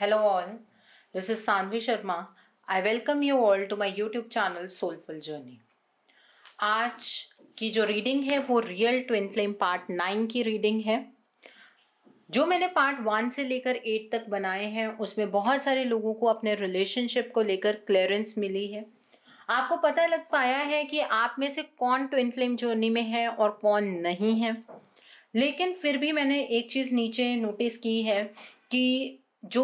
Hello all, this is Sanvi Sharma. I welcome you all to my YouTube channel Soulful Journey. आज की जो reading है वो real twin flame part 9 की reading है। जो मैंने पार्ट 1 से लेकर 8 तक बनाए हैं उसमें बहुत सारे लोगों को अपने रिलेशनशिप को लेकर क्लियरेंस मिली है। आपको पता लग पाया है कि आप में से कौन ट्विन फ्लेम जर्नी में है और कौन नहीं है। लेकिन फिर भी मैंने एक चीज़ नीचे नोटिस की है कि जो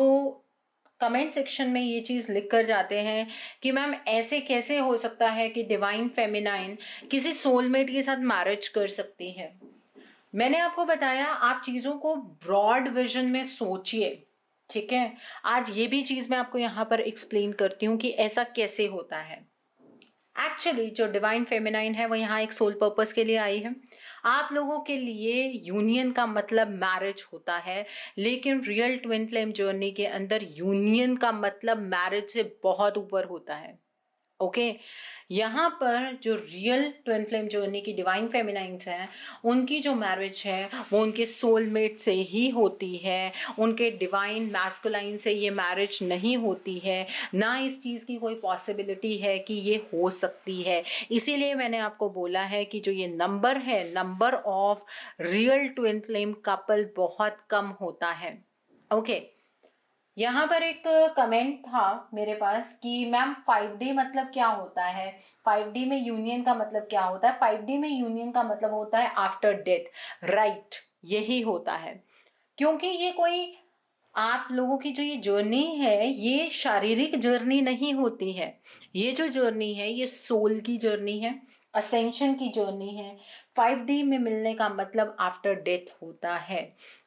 कमेंट सेक्शन में ये चीज़ लिख कर जाते हैं कि मैम ऐसे कैसे हो सकता है कि डिवाइन फेमिनाइन किसी सोलमेट के साथ मैरिज कर सकती है। मैंने आपको बताया आप चीज़ों को ब्रॉड विजन में सोचिए, ठीक है। आज ये भी चीज़ मैं आपको यहाँ पर एक्सप्लेन करती हूँ कि ऐसा कैसे होता है। एक्चुअली जो डिवाइन फेमिनाइन है वो यहाँ एक सोल पर्पस के लिए आई है। आप लोगों के लिए यूनियन का मतलब मैरिज होता है, लेकिन रियल ट्विन फ्लेम जर्नी के अंदर यूनियन का मतलब मैरिज से बहुत ऊपर होता है। ओके यहाँ पर जो रियल ट्विन फ्लेम जर्नी की डिवाइन फेमिनाइंस हैं उनकी जो मैरिज है वो उनके सोलमेट से ही होती है। उनके डिवाइन मैस्कुलाइन से ये मैरिज नहीं होती है, ना इस चीज़ की कोई पॉसिबिलिटी है कि ये हो सकती है। इसीलिए मैंने आपको बोला है कि जो ये नंबर है, number of real twin flame couple बहुत कम होता है। ओके यहाँ पर एक कमेंट था मेरे पास कि मैम 5D मतलब क्या होता है, 5D में यूनियन का मतलब क्या होता है। 5D में यूनियन का मतलब होता है आफ्टर डेथ, राइट, यही होता है। क्योंकि ये कोई आप लोगों की जो ये जर्नी है ये शारीरिक जर्नी नहीं होती है। ये जो जर्नी है ये सोल की जर्नी है, असेंशन की जर्नी है। 5D में मिलने का मतलब आफ्टर डेथ होता है।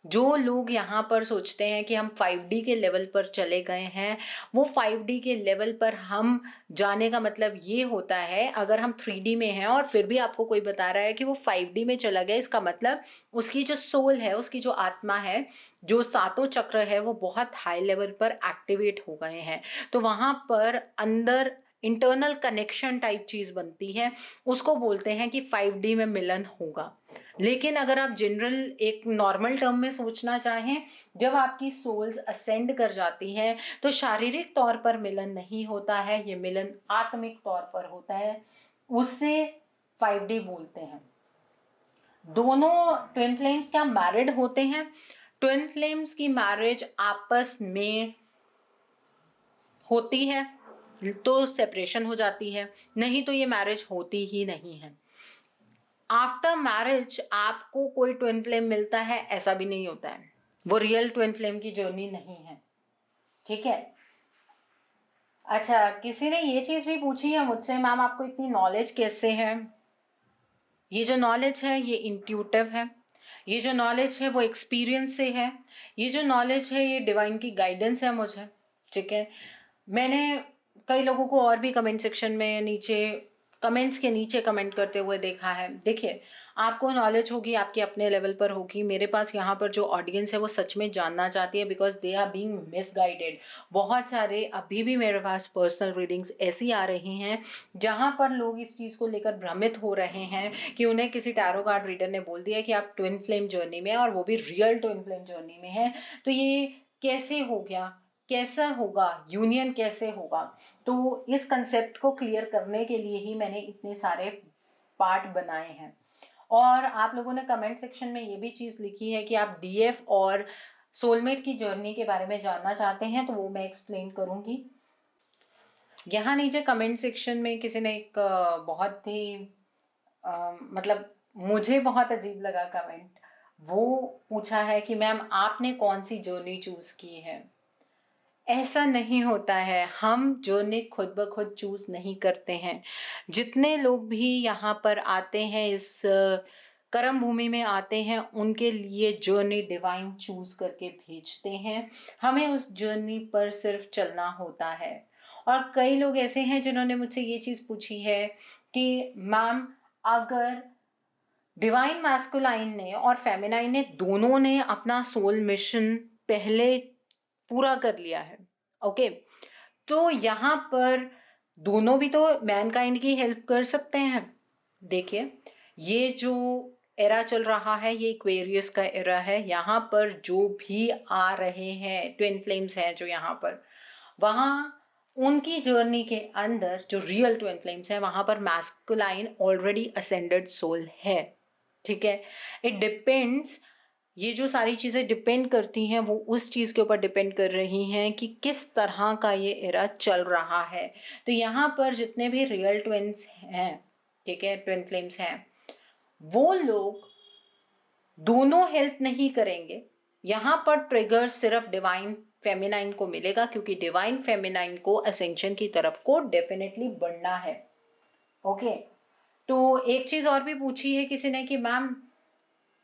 जो लोग यहाँ पर सोचते हैं कि हम 5D के लेवल पर चले गए हैं, वो 5D के लेवल पर हम जाने का मतलब ये होता है अगर हम 3D में हैं और फिर भी आपको कोई बता रहा है कि वो 5D में चला गया, इसका मतलब उसकी जो सोल है, उसकी जो आत्मा है, जो सातों चक्र है वो बहुत हाई लेवल पर एक्टिवेट हो गए हैं। तो वहाँ पर अंदर इंटरनल कनेक्शन टाइप चीज़ बनती है, उसको बोलते हैं कि 5D में मिलन होगा। लेकिन अगर आप जनरल एक नॉर्मल टर्म में सोचना चाहें, जब आपकी सोल्स असेंड कर जाती हैं तो शारीरिक तौर पर मिलन नहीं होता है, ये मिलन आत्मिक तौर पर होता है, उससे 5D बोलते हैं। दोनों ट्विन फ्लेम्स क्या मैरिड होते हैं? ट्विन फ्लेम्स की मैरिज आपस में होती है तो सेपरेशन हो जाती है, नहीं तो ये मैरिज होती ही नहीं है। आफ्टर मैरिज आपको कोई ट्विन फ्लेम मिलता है ऐसा भी नहीं होता है, वो रियल ट्विन फ्लेम की जर्नी नहीं है, ठीक है। अच्छा, किसी ने ये चीज़ भी पूछी है मुझसे, मैम आपको इतनी नॉलेज कैसे है? ये जो नॉलेज है ये इंट्यूटिव है, ये जो नॉलेज है वो एक्सपीरियंस से है, ये जो नॉलेज है ये डिवाइन की गाइडेंस है मुझे, ठीक है। मैंने कई लोगों को और भी कमेंट सेक्शन में नीचे कमेंट्स के नीचे कमेंट करते हुए देखा है। देखिए, आपको नॉलेज होगी, आपके अपने लेवल पर होगी। मेरे पास यहाँ पर जो ऑडियंस है वो सच में जानना चाहती है, because they are being misguided. बहुत सारे अभी भी मेरे पास पर्सनल रीडिंग्स ऐसी आ रही हैं जहाँ पर लोग इस चीज़ को लेकर भ्रमित हो रहे हैं कि उन्हें किसी टैरो कार्ड रीडर ने बोल दिया कि आप ट्विन फ्लेम जर्नी में हैं और वो भी रियल ट्विन फ्लेम जर्नी में हैं, तो ये कैसे हो गया, कैसा होगा, यूनियन कैसे होगा। तो इस कंसेप्ट को क्लियर करने के लिए ही मैंने इतने सारे पार्ट बनाए हैं। और आप लोगों ने कमेंट सेक्शन में ये भी चीज़ लिखी है कि आप डीएफ और सोलमेट की जर्नी के बारे में जानना चाहते हैं, तो वो मैं एक्सप्लेन करूँगी। यहाँ नीचे कमेंट सेक्शन में किसी ने एक बहुत ही मतलब मुझे बहुत अजीब लगा कमेंट, वो पूछा है कि मैम आपने कौन सी जर्नी चूज़ की है। ऐसा नहीं होता है, हम जर्नी खुद ब खुद चूज़ नहीं करते हैं। जितने लोग भी यहाँ पर आते हैं, इस कर्म भूमि में आते हैं, उनके लिए जर्नी डिवाइन चूज़ करके भेजते हैं। हमें उस जर्नी पर सिर्फ चलना होता है। और कई लोग ऐसे हैं जिन्होंने मुझसे ये चीज़ पूछी है कि मैम अगर डिवाइन मैस्कुलाइन ने और फेमिनाइन ने दोनों ने अपना सोल मिशन पहले पूरा कर लिया है, ओके, तो यहाँ पर दोनों भी तो मैनकाइंड की हेल्प कर सकते हैं। देखिए, ये जो एरा चल रहा है, ये एक्वेरियस का एरा है। यहाँ पर जो भी आ रहे हैं ट्विन फ्लेम्स हैं जो यहाँ पर, वहाँ उनकी जर्नी के अंदर जो रियल ट्विन फ्लेम्स हैं वहाँ पर मैस्कुलाइन ऑलरेडी असेंडेड सोल है। ठीक है, इट डिपेंड्स, ये जो सारी चीज़ें डिपेंड करती हैं वो उस चीज़ के ऊपर डिपेंड कर रही हैं कि किस तरह का ये एरा चल रहा है। तो यहाँ पर जितने भी रियल ट्विन्स हैं, ठीक है, ट्विन फ्लेम्स हैं, वो लोग दोनों हेल्प नहीं करेंगे। यहाँ पर ट्रिगर सिर्फ डिवाइन फेमिनाइन को मिलेगा, क्योंकि डिवाइन फेमिनाइन को असेंशन की तरफ को डेफिनेटली बढ़ना है। ओके, तो एक चीज़ और भी पूछी है किसी ने कि मैम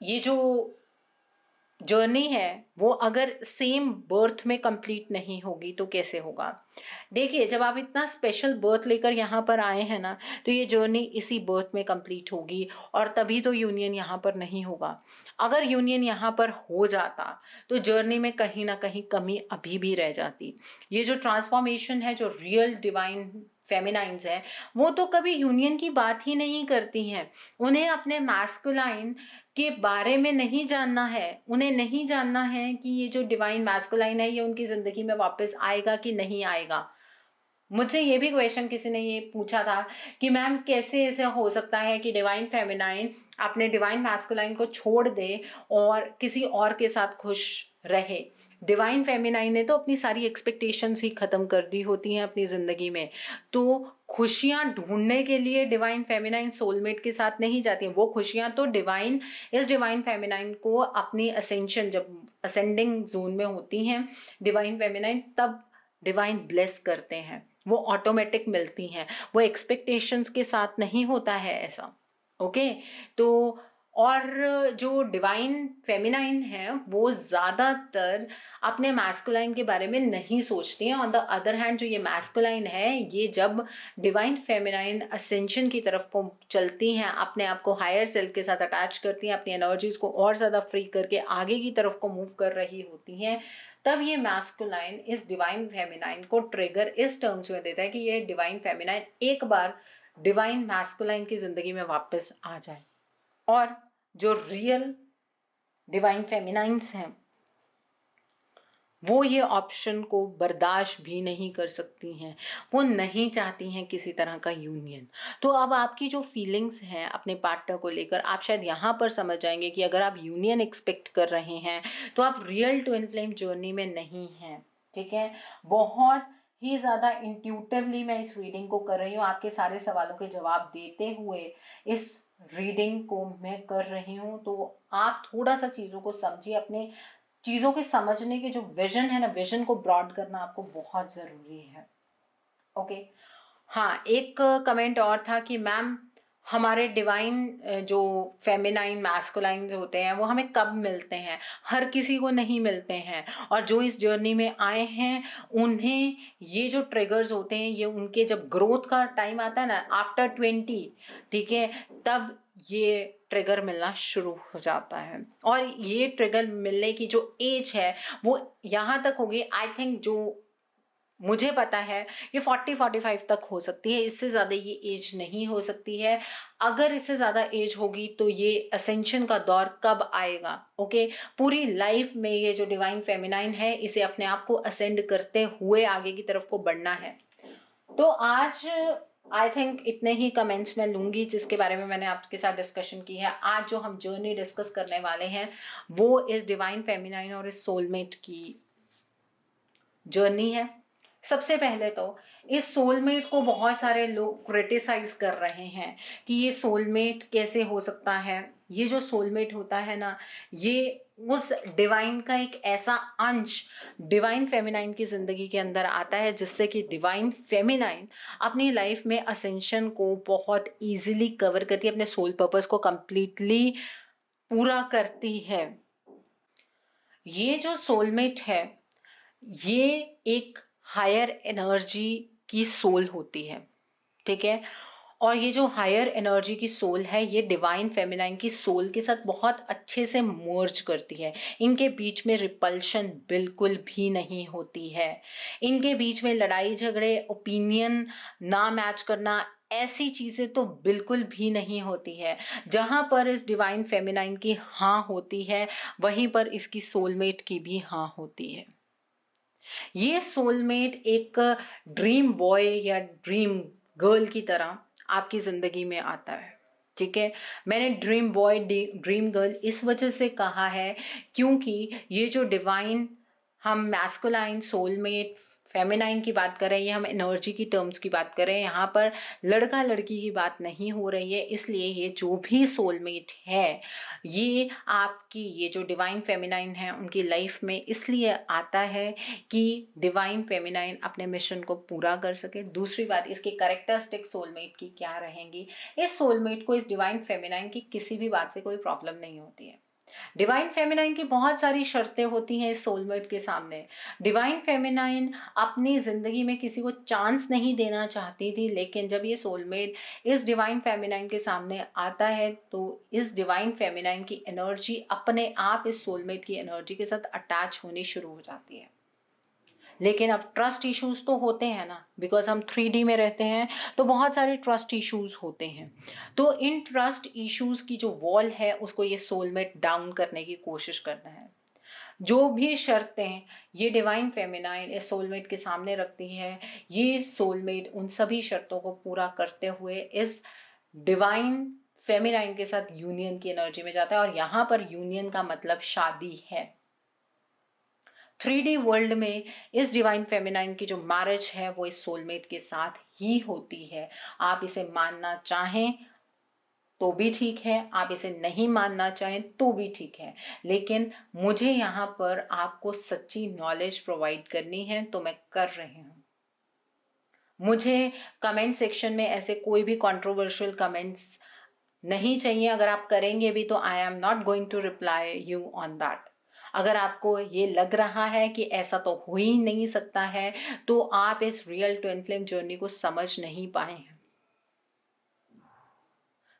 ये जो जर्नी है वो अगर सेम बर्थ में कंप्लीट नहीं होगी तो कैसे होगा। देखिए, जब आप इतना स्पेशल बर्थ लेकर यहाँ पर आए हैं ना, तो ये जर्नी इसी बर्थ में कंप्लीट होगी, और तभी तो यूनियन यहाँ पर नहीं होगा। अगर यूनियन यहाँ पर हो जाता तो जर्नी में कहीं ना कहीं कमी अभी भी रह जाती। ये जो ट्रांसफॉर्मेशन है, जो रियल डिवाइन फेमिनाइंस है, वो तो कभी यूनियन की बात ही नहीं करती हैं। उन्हें अपने मैस्कुलाइन के बारे में नहीं जानना है। उन्हें नहीं जानना है कि ये जो डिवाइन मैस्कुलाइन है ये उनकी ज़िंदगी में वापस आएगा कि नहीं आएगा। मुझसे ये भी क्वेश्चन किसी ने ये पूछा था कि मैम कैसे ऐसे हो सकता है कि डिवाइन फेमिनाइन अपने डिवाइन मैस्कुलाइन को छोड़ दे और किसी और के साथ खुश रहे। डिवाइन फेमिनाइन ने तो अपनी सारी एक्सपेक्टेशंस ही ख़त्म कर दी होती हैं अपनी ज़िंदगी में, तो खुशियाँ ढूंढने के लिए डिवाइन फेमिनाइन सोलमेट के साथ नहीं जाती हैं। वो खुशियाँ तो इस डिवाइन फेमिनाइन को अपनी असेंशन, जब असेंडिंग जोन में होती हैं डिवाइन फेमिनाइन, तब डिवाइन ब्लेस करते हैं, वो ऑटोमेटिक मिलती हैं, वो एक्सपेक्टेशंस के साथ नहीं होता है ऐसा। ओके, तो और जो डिवाइन फेमिनाइन है वो ज़्यादातर अपने मैस्कुलाइन के बारे में नहीं सोचती हैं। ऑन द अदर हैंड जो ये मैस्कुलाइन है, ये जब डिवाइन फेमिनाइन असेंशन की तरफ को चलती हैं, अपने आप को हायर सेल्फ के साथ अटैच करती हैं, अपनी एनर्जीज को और ज़्यादा फ्री करके आगे की तरफ को मूव कर रही होती हैं, तब ये मैस्कुलाइन इस डिवाइन फेमिनाइन को ट्रिगर इस टर्म्स में देता है कि ये डिवाइन फेमिनाइन एक बार डिवाइन मैस्कुलाइन की ज़िंदगी में वापस आ जाए। और जो रियल डिवाइन फेमिनाइंस हैं वो ये ऑप्शन को बर्दाश्त भी नहीं कर सकती हैं, वो नहीं चाहती हैं किसी तरह का यूनियन। तो अब आपकी जो फीलिंग्स हैं अपने पार्टनर को लेकर, आप शायद यहाँ पर समझ जाएंगे कि अगर आप यूनियन एक्सपेक्ट कर रहे हैं तो आप रियल ट्विन फ्लेम जर्नी में नहीं हैं। ठीक है, बहुत ही ज़्यादा इंट्यूटिवली मैं इस रीडिंग को कर रही हूँ, आपके सारे सवालों के जवाब देते हुए इस रीडिंग को मैं कर रही हूँ। तो आप थोड़ा सा चीज़ों को समझिए, अपने चीज़ों के समझने के जो विजन है ना, विजन को ब्रॉड करना आपको बहुत ज़रूरी है। ओके, हाँ, एक कमेंट और था कि मैम हमारे डिवाइन जो फेमिनाइन मैस्कुलाइन जो होते हैं वो हमें कब मिलते हैं। हर किसी को नहीं मिलते हैं, और जो इस जर्नी में आए हैं उन्हें ये जो ट्रिगर्स होते हैं, ये उनके जब ग्रोथ का टाइम आता है ना, आफ्टर 20, ठीक है, तब ये ट्रिगर मिलना शुरू हो जाता है। और ये ट्रिगर मिलने की जो एज है वो यहाँ तक होगी, आई थिंक जो मुझे पता है ये 40-45 तक हो सकती है, इससे ज़्यादा ये एज नहीं हो सकती है। अगर इससे ज़्यादा एज होगी तो ये असेंशन का दौर कब आएगा। ओके, पूरी लाइफ में ये जो डिवाइन फेमिनाइन है इसे अपने आप को असेंड करते हुए आगे की तरफ को बढ़ना है। तो आज आई थिंक इतने ही कमेंट्स मैं लूँगी जिसके बारे में मैंने आपके साथ डिस्कशन की है। आज जो हम जर्नी डिस्कस करने वाले हैं वो इस डिवाइन फेमिनाइन और इस सोलमेट की जर्नी है। सबसे पहले तो इस सोलमेट को बहुत सारे लोग क्रिटिसाइज कर रहे हैं कि ये सोलमेट कैसे हो सकता है। ये जो सोलमेट होता है ना, ये उस डिवाइन का एक ऐसा अंश डिवाइन फेमिनाइन की ज़िंदगी के अंदर आता है जिससे कि डिवाइन फेमिनाइन अपनी लाइफ में असेंशन को बहुत इजीली कवर करती है, अपने सोल पर्पस को कंप्लीटली पूरा करती है। ये जो सोलमेट है ये एक हायर एनर्जी की सोल होती है। ठीक है, और ये जो हायर एनर्जी की सोल है ये डिवाइन फेमिनाइन की सोल के साथ बहुत अच्छे से मर्ज करती है। इनके बीच में रिपल्शन बिल्कुल भी नहीं होती है। इनके बीच में लड़ाई झगड़े, ओपिनियन ना मैच करना, ऐसी चीज़ें तो बिल्कुल भी नहीं होती है। जहाँ पर इस डिवाइन फेमिनाइन की हाँ होती है, वहीं पर इसकी सोलमेट की भी हाँ होती है। ये सोलमेट एक ड्रीम बॉय या ड्रीम गर्ल की तरह आपकी ज़िंदगी में आता है, ठीक है। मैंने ड्रीम बॉय ड्रीम गर्ल इस वजह से कहा है क्योंकि ये जो डिवाइन, हम मैस्कुलाइन सोलमेट फेमिनाइन की बात करें या हम एनर्जी की टर्म्स की बात करें, यहाँ पर लड़का लड़की की बात नहीं हो रही है। इसलिए ये जो भी सोलमेट है, ये आपकी ये जो डिवाइन फेमिनाइन है उनकी लाइफ में इसलिए आता है कि डिवाइन फेमिनाइन अपने मिशन को पूरा कर सके। दूसरी बात, इसकी कैरेक्टरिस्टिक सोलमेट की क्या रहेंगी। इस सोलमेट को, इस डिवाइन फेमिनाइन की किसी भी बात से कोई प्रॉब्लम नहीं होती है। डिवाइन फेमिनाइन की बहुत सारी शर्तें होती हैं इस सोलमेट के सामने। डिवाइन फेमिनाइन अपनी ज़िंदगी में किसी को चांस नहीं देना चाहती थी, लेकिन जब ये सोलमेट इस डिवाइन फेमिनाइन के सामने आता है तो इस डिवाइन फेमिनाइन की एनर्जी अपने आप इस सोलमेट की एनर्जी के साथ अटैच होनी शुरू हो जाती है। लेकिन अब ट्रस्ट इश्यूज तो होते हैं ना, बिकॉज हम 3D में रहते हैं तो बहुत सारे ट्रस्ट इश्यूज होते हैं। तो इन ट्रस्ट इश्यूज की जो वॉल है उसको ये सोलमेट डाउन करने की कोशिश करता है। जो भी शर्तें ये डिवाइन फेमिनाइन इस सोलमेट के सामने रखती है, ये सोलमेट उन सभी शर्तों को पूरा करते हुए इस डिवाइन फेमिनाइन के साथ यूनियन की एनर्जी में जाता है। और यहाँ पर यूनियन का मतलब शादी है। 3D वर्ल्ड में इस डिवाइन फेमिनाइन की जो मैरिज है वो इस सोलमेट के साथ ही होती है। आप इसे मानना चाहें तो भी ठीक है, आप इसे नहीं मानना चाहें तो भी ठीक है, लेकिन मुझे यहाँ पर आपको सच्ची नॉलेज प्रोवाइड करनी है तो मैं कर रही हूँ। मुझे कमेंट सेक्शन में ऐसे कोई भी कंट्रोवर्शियल कमेंट्स नहीं चाहिए। अगर आप करेंगे भी तो I am not going to reply you on that. अगर आपको ये लग रहा है कि ऐसा तो हो ही नहीं सकता है तो आप इस रियल ट्विन फ्लेम जर्नी को समझ नहीं पाए हैं।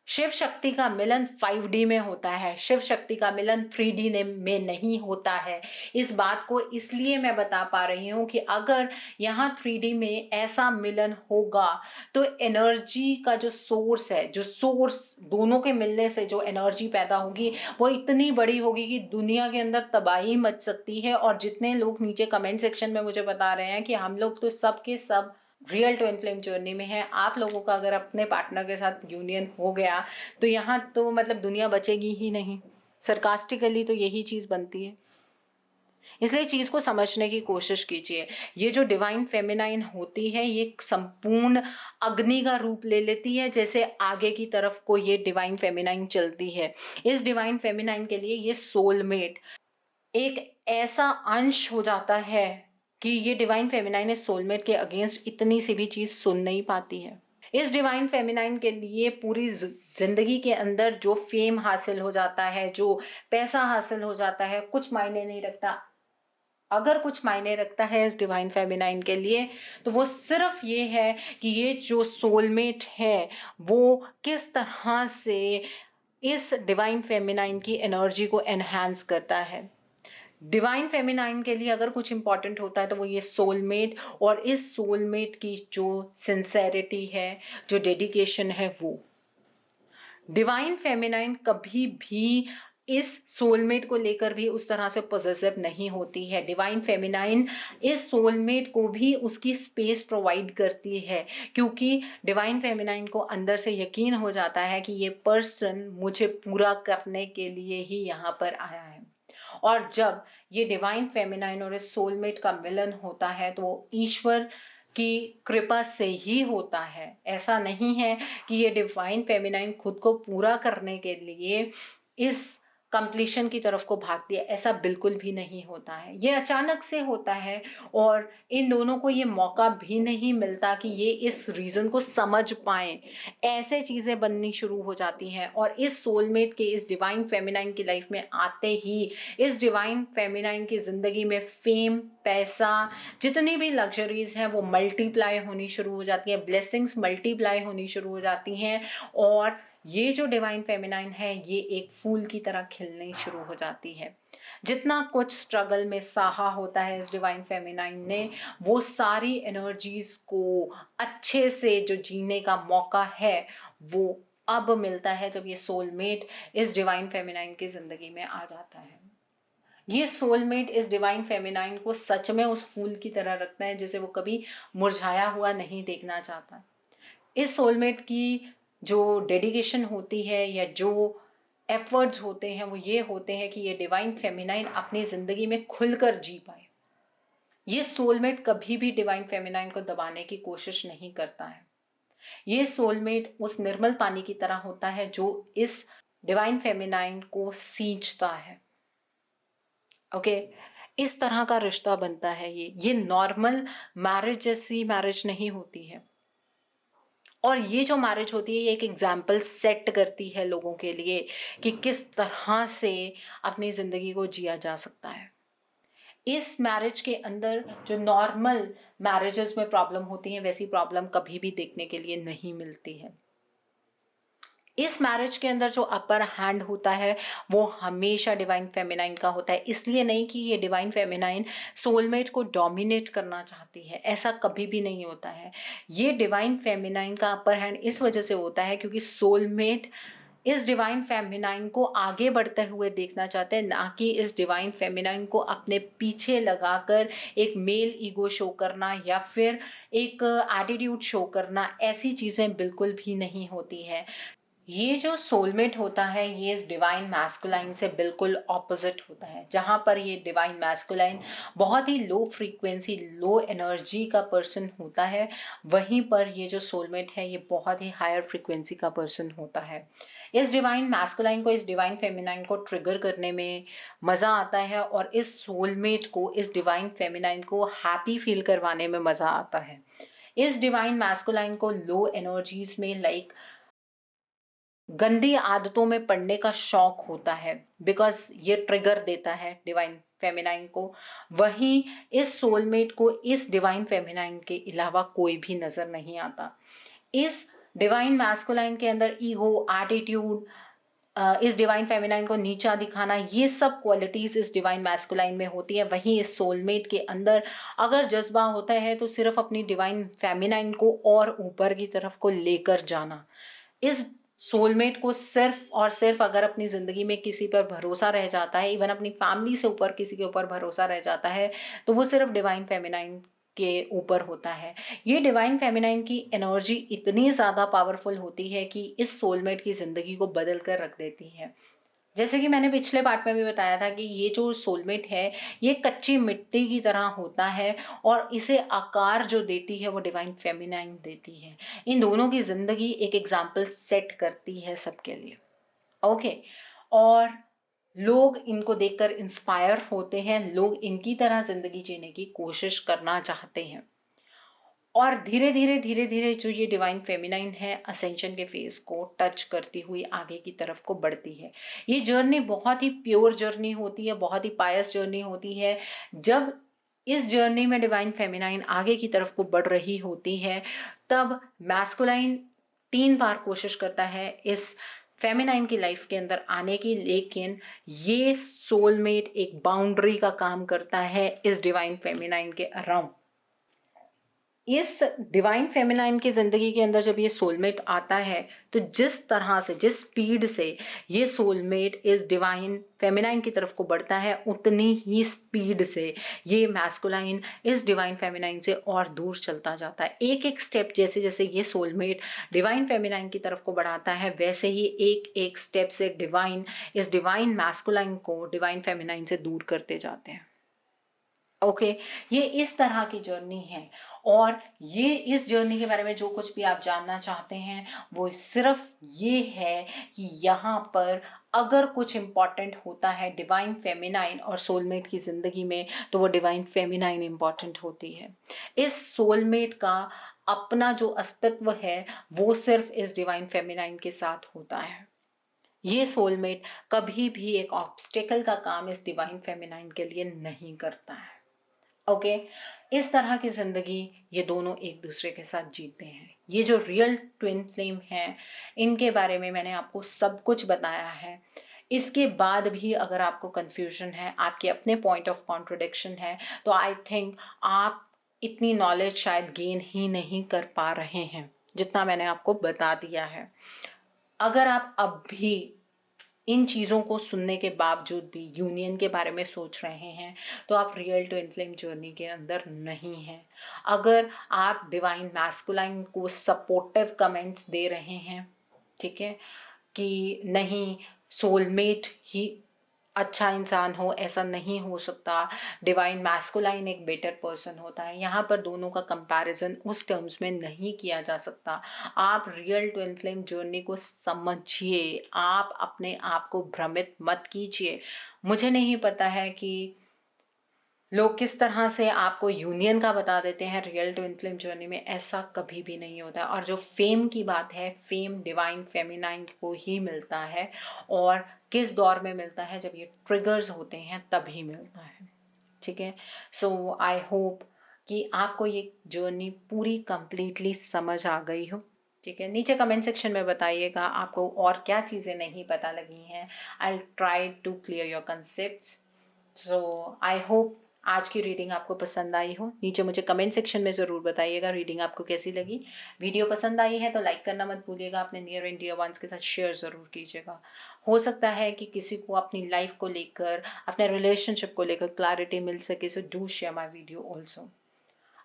शिव शक्ति का मिलन 5D में होता है, शिव शक्ति का मिलन 3D में नहीं होता है। इस बात को इसलिए मैं बता पा रही हूँ कि अगर यहाँ 3D में ऐसा मिलन होगा तो एनर्जी का जो सोर्स है, जो सोर्स दोनों के मिलने से जो एनर्जी पैदा होगी वो इतनी बड़ी होगी कि दुनिया के अंदर तबाही मच सकती है। और जितने लोग नीचे कमेंट सेक्शन में मुझे बता रहे हैं कि हम लोग तो सब के सब रियल ट्विन फ्लेम जर्नी में है, आप लोगों का अगर अपने पार्टनर के साथ यूनियन हो गया तो यहाँ तो मतलब दुनिया बचेगी ही नहीं। सरकास्टिकली तो यही चीज़ बनती है। इसलिए चीज़ को समझने की कोशिश कीजिए। ये जो डिवाइन फेमिनाइन होती है ये संपूर्ण अग्नि का रूप ले लेती है। जैसे आगे की तरफ को ये डिवाइन फेमिनाइन चलती है, इस डिवाइन फेमिनाइन के लिए ये सोलमेट एक ऐसा अंश हो जाता है कि ये डिवाइन फेमिनाइन इस सोलमेट के अगेंस्ट इतनी सी भी चीज़ सुन नहीं पाती है। इस डिवाइन फेमिनाइन के लिए पूरी जिंदगी के अंदर जो फेम हासिल हो जाता है, जो पैसा हासिल हो जाता है, कुछ मायने नहीं रखता। अगर कुछ मायने रखता है इस डिवाइन फेमिनाइन के लिए तो वो सिर्फ ये है कि ये जो सोलमेट है वो किस तरह से इस डिवाइन फेमिनाइन की एनर्जी को एनहांस करता है। डिवाइन फेमिनाइन के लिए अगर कुछ इंपॉर्टेंट होता है तो वो ये सोलमेट, और इस सोलमेट की जो सिंसेरिटी है, जो डेडिकेशन है, वो डिवाइन फेमिनाइन कभी भी इस सोलमेट को लेकर भी उस तरह से पॉजिटिव नहीं होती है। डिवाइन फेमिनाइन इस सोलमेट को भी उसकी स्पेस प्रोवाइड करती है, क्योंकि डिवाइन फेमिनाइन को अंदर से यकीन हो जाता है कि ये पर्सन मुझे पूरा करने के लिए ही यहाँ पर आया है। और जब ये डिवाइन फेमिनाइन और इस सोलमेट का मिलन होता है तो वो ईश्वर की कृपा से ही होता है। ऐसा नहीं है कि ये डिवाइन फेमिनाइन खुद को पूरा करने के लिए इस कंप्लीशन की तरफ को भागती है, ऐसा बिल्कुल भी नहीं होता है। ये अचानक से होता है और इन दोनों को ये मौका भी नहीं मिलता कि ये इस रीज़न को समझ पाएं। ऐसे चीज़ें बननी शुरू हो जाती हैं और इस सोलमेट के, इस डिवाइन फेमिनाइन की लाइफ में आते ही इस डिवाइन फेमिनाइन की ज़िंदगी में फेम, पैसा, जितनी भी लग्जरीज हैं वो मल्टीप्लाई होनी शुरू हो जाती हैं, ब्लेसिंग्स मल्टीप्लाई होनी शुरू हो जाती हैं। और ये जो डिवाइन फेमिनाइन है ये एक फूल की तरह खिलने शुरू हो जाती है। जितना कुछ स्ट्रगल में सहा होता है इस डिवाइन फेमिनाइन ने, वो सारी एनर्जीज को अच्छे से जो जीने का मौका है वो अब मिलता है जब ये सोलमेट इस डिवाइन फेमिनाइन की जिंदगी में आ जाता है। ये सोलमेट इस डिवाइन फेमिनाइन को सच में उस फूल की तरह रखता है जिसे वो कभी मुरझाया हुआ नहीं देखना चाहता। इस सोलमेट की जो डेडिकेशन होती है या जो एफर्ट्स होते हैं वो ये होते हैं कि ये डिवाइन फेमिनाइन अपनी ज़िंदगी में खुलकर जी पाए। ये सोलमेट कभी भी डिवाइन फेमिनाइन को दबाने की कोशिश नहीं करता है। ये सोलमेट उस निर्मल पानी की तरह होता है जो इस डिवाइन फेमिनाइन को सींचता है। ओके, इस तरह का रिश्ता बनता है। ये नॉर्मल मैरिज जैसी मैरिज नहीं होती है। और ये जो मैरिज होती है ये एक एग्जाम्पल सेट करती है लोगों के लिए कि किस तरह से अपनी ज़िंदगी को जिया जा सकता है। इस मैरिज के अंदर जो नॉर्मल मैरिजेस में प्रॉब्लम होती है वैसी प्रॉब्लम कभी भी देखने के लिए नहीं मिलती है। इस मैरिज के अंदर जो अपर हैंड होता है वो हमेशा डिवाइन फेमिनाइन का होता है। इसलिए नहीं कि ये डिवाइन फेमिनाइन सोलमेट को डोमिनेट करना चाहती है, ऐसा कभी भी नहीं होता है। ये डिवाइन फेमिनाइन का अपर हैंड इस वजह से होता है क्योंकि सोलमेट इस डिवाइन फेमिनाइन को आगे बढ़ते हुए देखना चाहते हैं, ना कि इस डिवाइन फेमिनाइन को अपने पीछे लगाकर एक मेल ईगो शो करना या फिर एक एटीट्यूड शो करना। ऐसी चीज़ें बिल्कुल भी नहीं होती है। ये जो सोलमेट होता है ये इस डिवाइन मैस्कुलाइन से बिल्कुल ऑपोजिट होता है। जहाँ पर ये डिवाइन मैस्कुलाइन बहुत ही लो फ्रीक्वेंसी लो एनर्जी का पर्सन होता है, वहीं पर ये जो सोलमेट है ये बहुत ही हायर फ्रीक्वेंसी का पर्सन होता है। इस डिवाइन मैस्कुलाइन को इस डिवाइन फेमिनाइन को ट्रिगर करने में मज़ा आता है और इस सोलमेट को इस डिवाइन फेमिनाइन को हैप्पी फील करवाने में मज़ा आता है। इस डिवाइन मैस्कुलाइन को लो एनर्जीज में गंदी आदतों में पड़ने का शौक होता है, बिकॉज ये ट्रिगर देता है डिवाइन फेमिनाइन को। वहीं इस सोलमेट को इस डिवाइन फेमिनाइन के अलावा कोई भी नज़र नहीं आता। इस डिवाइन मैस्कुलाइन के अंदर ईगो, एटीट्यूड, इस डिवाइन फेमिनाइन को नीचा दिखाना, ये सब क्वालिटीज़ इस डिवाइन मैस्कुलाइन में होती है। वहीं इस सोलमेट के अंदर अगर जज्बा होता है तो सिर्फ अपनी डिवाइन फेमिनाइन को और ऊपर की तरफ को लेकर जाना। इस सोलमेट को सिर्फ और सिर्फ अगर अपनी ज़िंदगी में किसी पर भरोसा रह जाता है, इवन अपनी फैमिली से ऊपर किसी के ऊपर भरोसा रह जाता है, तो वो सिर्फ डिवाइन फेमिनाइन के ऊपर होता है। ये डिवाइन फेमिनाइन की एनर्जी इतनी ज़्यादा पावरफुल होती है कि इस सोलमेट की ज़िंदगी को बदल कर रख देती है। जैसे कि मैंने पिछले पार्ट में भी बताया था कि ये जो सोलमेट है ये कच्ची मिट्टी की तरह होता है और इसे आकार जो देती है वो डिवाइन फेमिनाइन देती है। इन दोनों की ज़िंदगी एक एग्जाम्पल सेट करती है सबके लिए। ओके, और लोग इनको देखकर इंस्पायर होते हैं, लोग इनकी तरह ज़िंदगी जीने की कोशिश करना चाहते हैं। और धीरे धीरे जो ये डिवाइन फेमिनाइन है असेंशन के फेस को टच करती हुई आगे की तरफ को बढ़ती है। ये जर्नी बहुत ही प्योर जर्नी होती है, बहुत ही पायस जर्नी होती है। जब इस जर्नी में डिवाइन फेमिनाइन आगे की तरफ को बढ़ रही होती है तब मैस्कुलाइन 3 बार कोशिश करता है इस फेमिनाइन की लाइफ के अंदर आने की, लेकिन ये सोलमेट एक बाउंड्री का काम करता है इस डिवाइन फेमिनाइन के अराउंड। इस डिवाइन फेमिनाइन की ज़िंदगी के अंदर जब ये सोलमेट आता है तो जिस तरह से, जिस स्पीड से ये सोलमेट इस डिवाइन फेमिनाइन की तरफ को बढ़ता है उतनी ही स्पीड से ये मैस्कुलाइन इस डिवाइन फेमिनाइन से और दूर चलता जाता है। एक एक स्टेप जैसे जैसे ये सोलमेट डिवाइन फेमिनाइन की तरफ को बढ़ाता है वैसे ही एक एक स्टेप से इस डिवाइन मैस्कुलाइन को डिवाइन फेमिनाइन से दूर करते जाते हैं। ओके, ये इस तरह की जर्नी है। और ये इस जर्नी के बारे में जो कुछ भी आप जानना चाहते हैं वो सिर्फ ये है कि यहाँ पर अगर कुछ इम्पॉर्टेंट होता है डिवाइन फेमिनाइन और सोलमेट की ज़िंदगी में तो वो डिवाइन फेमिनाइन इम्पॉर्टेंट होती है। इस सोलमेट का अपना जो अस्तित्व है वो सिर्फ इस डिवाइन फेमिनाइन के साथ होता है। ये सोलमेट कभी भी एक ऑब्स्टेकल का काम इस डिवाइन फेमिनाइन के लिए नहीं करता है। ओके, इस तरह की ज़िंदगी ये दोनों एक दूसरे के साथ जीते हैं। ये जो रियल ट्विन फ्लेम हैं, इनके बारे में मैंने आपको सब कुछ बताया है। इसके बाद भी अगर आपको कन्फ्यूजन है, आपके अपने पॉइंट ऑफ कॉन्ट्रडिक्शन है, तो आई थिंक आप इतनी नॉलेज शायद गेन ही नहीं कर पा रहे हैं जितना मैंने आपको बता दिया है। अगर आप अब भी इन चीज़ों को सुनने के बावजूद भी यूनियन के बारे में सोच रहे हैं, तो आप रियल ट्विन फ्लेम जर्नी के अंदर नहीं हैं। अगर आप डिवाइन मैस्कुलाइन को सपोर्टिव कमेंट्स दे रहे हैं, ठीक है, कि नहीं सोलमेट ही अच्छा इंसान हो, ऐसा नहीं हो सकता, डिवाइन मैस्कुलाइन एक बेटर पर्सन होता है, यहाँ पर दोनों का कंपैरिजन उस टर्म्स में नहीं किया जा सकता। आप रियल ट्विन फ्लेम जर्नी को समझिए, आप अपने आप को भ्रमित मत कीजिए। मुझे नहीं पता है कि लोग किस तरह से आपको यूनियन का बता देते हैं, रियल ट्विन फ्लेम जर्नी में ऐसा कभी भी नहीं होता। और जो फेम की बात है, फेम डिवाइन फेमिनाइन को ही मिलता है, और किस दौर में मिलता है, जब ये ट्रिगर्स होते हैं तभी मिलता है, ठीक है। सो आई होप कि आपको ये जर्नी पूरी कंप्लीटली समझ आ गई हो, ठीक है। नीचे कमेंट सेक्शन में बताइएगा आपको और क्या चीज़ें नहीं पता लगी हैं। I try to clear your concept. So I hope आज की रीडिंग आपको पसंद आई हो। नीचे मुझे कमेंट सेक्शन में ज़रूर बताइएगा रीडिंग आपको कैसी लगी। वीडियो पसंद आई है तो लाइक करना मत भूलिएगा, अपने नियर एंड डियर वंस के साथ शेयर ज़रूर कीजिएगा। हो सकता है कि किसी को अपनी लाइफ को लेकर, अपने रिलेशनशिप को लेकर क्लैरिटी मिल सके, so do share my video also.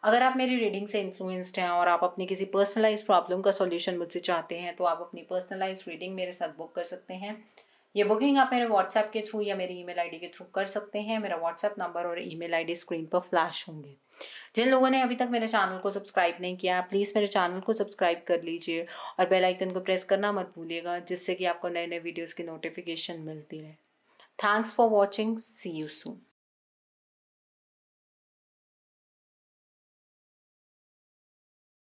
अगर आप मेरी रीडिंग से इन्फ्लुएंस्ड हैं और आप अपनी किसी पर्सनलाइज प्रॉब्लम का सॉल्यूशन मुझसे चाहते हैं, तो आप अपनी पर्सनलाइज रीडिंग मेरे साथ बुक कर सकते हैं। ये बुकिंग आप मेरे व्हाट्सएप के थ्रू या मेरी ईमेल आईडी के थ्रू कर सकते हैं। मेरा व्हाट्सएप नंबर और ईमेल आईडी स्क्रीन पर फ्लैश होंगे। जिन लोगों ने अभी तक मेरे चैनल को सब्सक्राइब नहीं किया, प्लीज़ मेरे चैनल को सब्सक्राइब कर लीजिए और बेल आइकन को प्रेस करना मत भूलिएगा, जिससे कि आपको नए नए वीडियोज़ की नोटिफिकेशन मिलती रहे। Thanks for watching, see you soon.